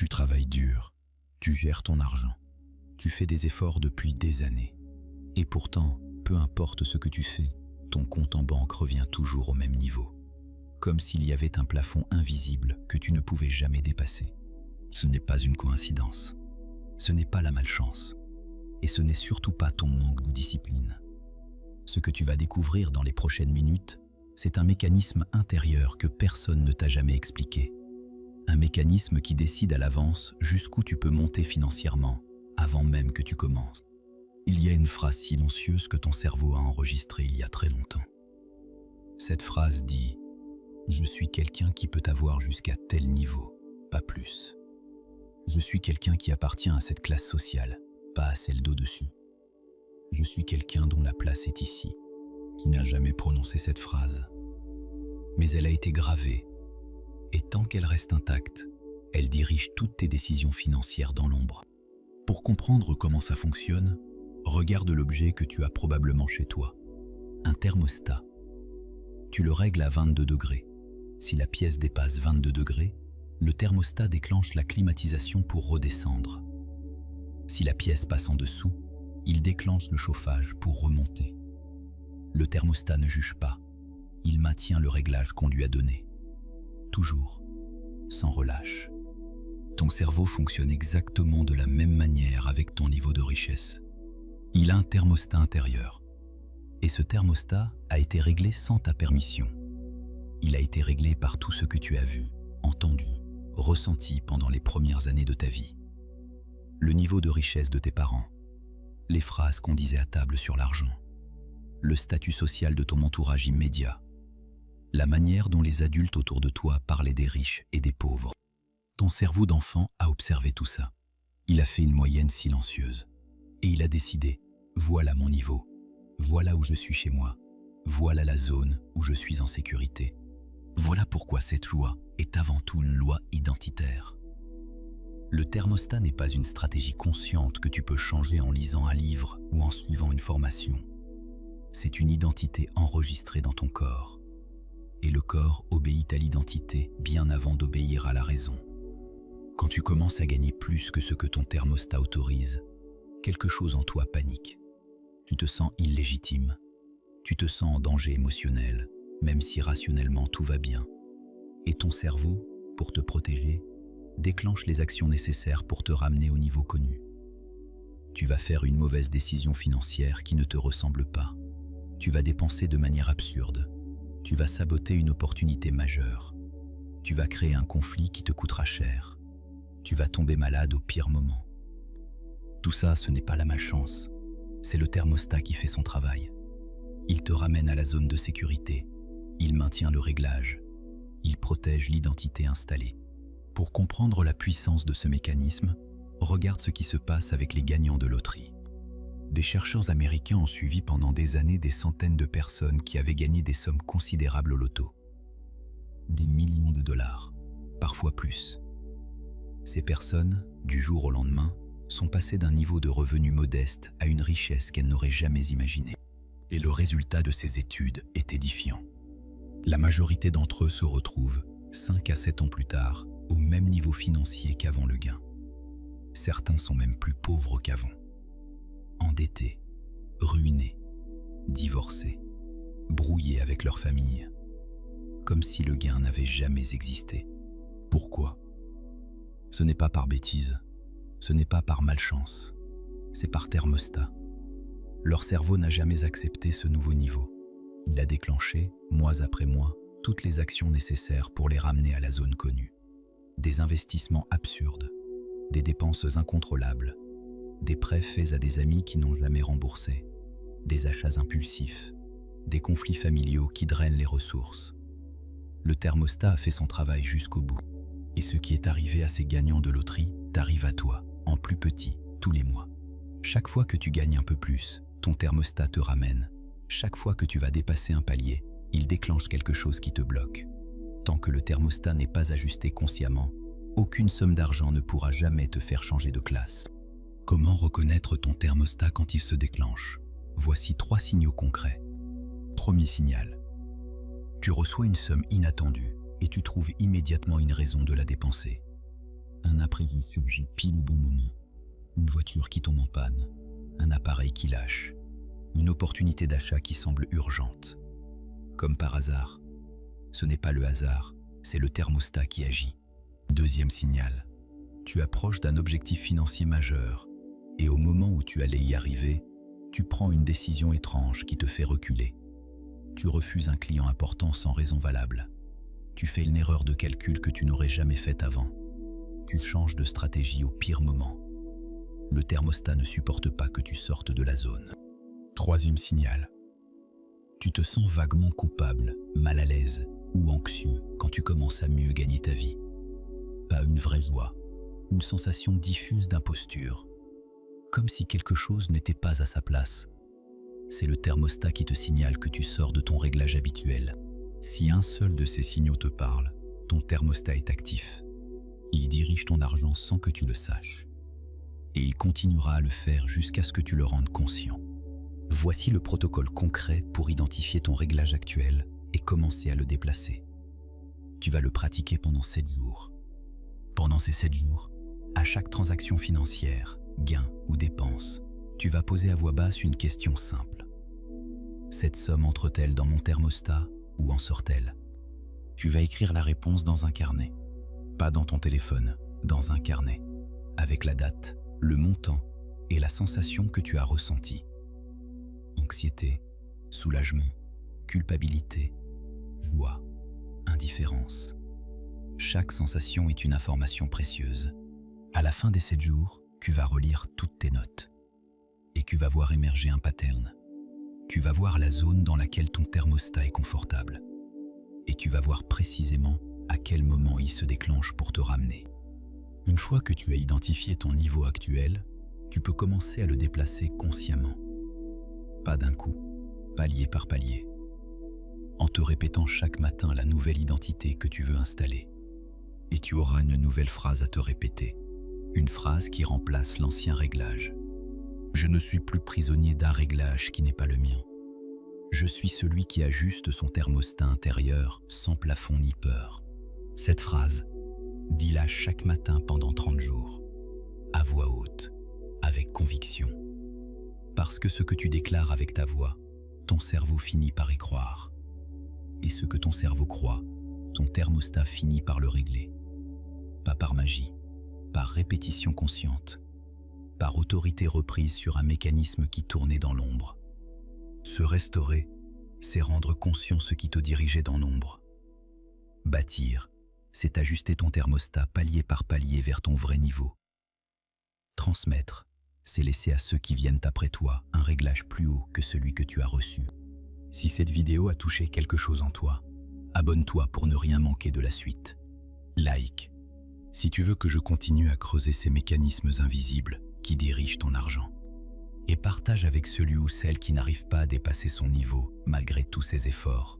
Tu travailles dur, tu gères ton argent, tu fais des efforts depuis des années. Et pourtant, peu importe ce que tu fais, ton compte en banque revient toujours au même niveau. Comme s'il y avait un plafond invisible que tu ne pouvais jamais dépasser. Ce n'est pas une coïncidence. Ce n'est pas la malchance. Et ce n'est surtout pas ton manque de discipline. Ce que tu vas découvrir dans les prochaines minutes, c'est un mécanisme intérieur que personne ne t'a jamais expliqué. Un mécanisme qui décide à l'avance jusqu'où tu peux monter financièrement, avant même que tu commences. Il y a une phrase silencieuse que ton cerveau a enregistrée il y a très longtemps. Cette phrase dit « Je suis quelqu'un qui peut avoir jusqu'à tel niveau, pas plus. Je suis quelqu'un qui appartient à cette classe sociale, pas à celle d'au-dessus. Je suis quelqu'un dont la place est ici. » Qui n'a jamais prononcé cette phrase. Mais elle a été gravée. Et tant qu'elle reste intacte, elle dirige toutes tes décisions financières dans l'ombre. Pour comprendre comment ça fonctionne, regarde l'objet que tu as probablement chez toi. Un thermostat. Tu le règles à 22 degrés. Si la pièce dépasse 22 degrés, le thermostat déclenche la climatisation pour redescendre. Si la pièce passe en dessous, il déclenche le chauffage pour remonter. Le thermostat ne juge pas. Il maintient le réglage qu'on lui a donné. Toujours, sans relâche. Ton cerveau fonctionne exactement de la même manière avec ton niveau de richesse. Il a un thermostat intérieur. Et ce thermostat a été réglé sans ta permission. Il a été réglé par tout ce que tu as vu, entendu, ressenti pendant les premières années de ta vie. Le niveau de richesse de tes parents, les phrases qu'on disait à table sur l'argent, le statut social de ton entourage immédiat, la manière dont les adultes autour de toi parlaient des riches et des pauvres. Ton cerveau d'enfant a observé tout ça. Il a fait une moyenne silencieuse. Et il a décidé, voilà mon niveau, voilà où je suis chez moi, voilà la zone où je suis en sécurité. Voilà pourquoi cette loi est avant tout une loi identitaire. Le thermostat n'est pas une stratégie consciente que tu peux changer en lisant un livre ou en suivant une formation. C'est une identité enregistrée dans ton corps. Et le corps obéit à l'identité bien avant d'obéir à la raison. Quand tu commences à gagner plus que ce que ton thermostat autorise, quelque chose en toi panique. Tu te sens illégitime. Tu te sens en danger émotionnel, même si rationnellement tout va bien. Et ton cerveau, pour te protéger, déclenche les actions nécessaires pour te ramener au niveau connu. Tu vas faire une mauvaise décision financière qui ne te ressemble pas. Tu vas dépenser de manière absurde. Tu vas saboter une opportunité majeure. Tu vas créer un conflit qui te coûtera cher. Tu vas tomber malade au pire moment. Tout ça, ce n'est pas la malchance. C'est le thermostat qui fait son travail. Il te ramène à la zone de sécurité. Il maintient le réglage. Il protège l'identité installée. Pour comprendre la puissance de ce mécanisme, regarde ce qui se passe avec les gagnants de loterie. Des chercheurs américains ont suivi pendant des années des centaines de personnes qui avaient gagné des sommes considérables au loto. Des millions de dollars, parfois plus. Ces personnes, du jour au lendemain, sont passées d'un niveau de revenu modeste à une richesse qu'elles n'auraient jamais imaginée. Et le résultat de ces études est édifiant. La majorité d'entre eux se retrouvent, 5 à 7 ans plus tard, au même niveau financier qu'avant le gain. Certains sont même plus pauvres qu'avant. Endettés, ruinés, divorcés, brouillés avec leur famille, comme si le gain n'avait jamais existé. Pourquoi ? Ce n'est pas par bêtise, ce n'est pas par malchance, c'est par thermostat. Leur cerveau n'a jamais accepté ce nouveau niveau. Il a déclenché, mois après mois, toutes les actions nécessaires pour les ramener à la zone connue. Des investissements absurdes, des dépenses incontrôlables, des prêts faits à des amis qui n'ont jamais remboursé, des achats impulsifs, des conflits familiaux qui drainent les ressources. Le thermostat a fait son travail jusqu'au bout. Et ce qui est arrivé à ces gagnants de loterie t'arrive à toi, en plus petit, tous les mois. Chaque fois que tu gagnes un peu plus, ton thermostat te ramène. Chaque fois que tu vas dépasser un palier, il déclenche quelque chose qui te bloque. Tant que le thermostat n'est pas ajusté consciemment, aucune somme d'argent ne pourra jamais te faire changer de classe. Comment reconnaître ton thermostat quand il se déclenche ? Voici 3 signaux concrets. Premier signal. Tu reçois une somme inattendue et tu trouves immédiatement une raison de la dépenser. Un imprévu surgit pile au bon moment. Une voiture qui tombe en panne, un appareil qui lâche, une opportunité d'achat qui semble urgente. Comme par hasard, ce n'est pas le hasard, c'est le thermostat qui agit. Deuxième signal, tu approches d'un objectif financier majeur et au moment où tu allais y arriver, tu prends une décision étrange qui te fait reculer. Tu refuses un client important sans raison valable. Tu fais une erreur de calcul que tu n'aurais jamais faite avant. Tu changes de stratégie au pire moment. Le thermostat ne supporte pas que tu sortes de la zone. Troisième signal. Tu te sens vaguement coupable, mal à l'aise ou anxieux quand tu commences à mieux gagner ta vie. Pas une vraie joie, une sensation diffuse d'imposture. Comme si quelque chose n'était pas à sa place. C'est le thermostat qui te signale que tu sors de ton réglage habituel. Si un seul de ces signaux te parle, ton thermostat est actif. Il dirige ton argent sans que tu le saches. Et il continuera à le faire jusqu'à ce que tu le rendes conscient. Voici le protocole concret pour identifier ton réglage actuel et commencer à le déplacer. Tu vas le pratiquer pendant 7 jours. Pendant ces 7 jours, à chaque transaction financière, gain ou dépense, tu vas poser à voix basse une question simple. Cette somme entre-t-elle dans mon thermostat ou en sort-elle? Tu vas écrire la réponse dans un carnet. Pas dans ton téléphone, dans un carnet, avec la date, le montant et la sensation que tu as ressentie. Anxiété, soulagement, culpabilité, joie, indifférence. Chaque sensation est une information précieuse. À la fin des 7 jours, tu vas relire toutes tes notes et tu vas voir émerger un pattern. Tu vas voir la zone dans laquelle ton thermostat est confortable et tu vas voir précisément à quel moment il se déclenche pour te ramener. Une fois que tu as identifié ton niveau actuel, tu peux commencer à le déplacer consciemment. Pas d'un coup, palier par palier. En te répétant chaque matin la nouvelle identité que tu veux installer. Et tu auras une nouvelle phrase à te répéter. Une phrase qui remplace l'ancien réglage. Je ne suis plus prisonnier d'un réglage qui n'est pas le mien. Je suis celui qui ajuste son thermostat intérieur sans plafond ni peur. Cette phrase, dis-la chaque matin pendant 30 jours, à voix haute, avec conviction. Parce que ce que tu déclares avec ta voix, ton cerveau finit par y croire. Et ce que ton cerveau croit, ton thermostat finit par le régler. Pas par magie, par répétition consciente, par autorité reprise sur un mécanisme qui tournait dans l'ombre. Se restaurer, c'est rendre conscient ce qui te dirigeait dans l'ombre. Bâtir, c'est ajuster ton thermostat palier par palier vers ton vrai niveau. Transmettre, c'est laisser à ceux qui viennent après toi un réglage plus haut que celui que tu as reçu. Si cette vidéo a touché quelque chose en toi, abonne-toi pour ne rien manquer de la suite. Like, si tu veux que je continue à creuser ces mécanismes invisibles qui dirigent ton argent. Et partage avec celui ou celle qui n'arrive pas à dépasser son niveau malgré tous ses efforts.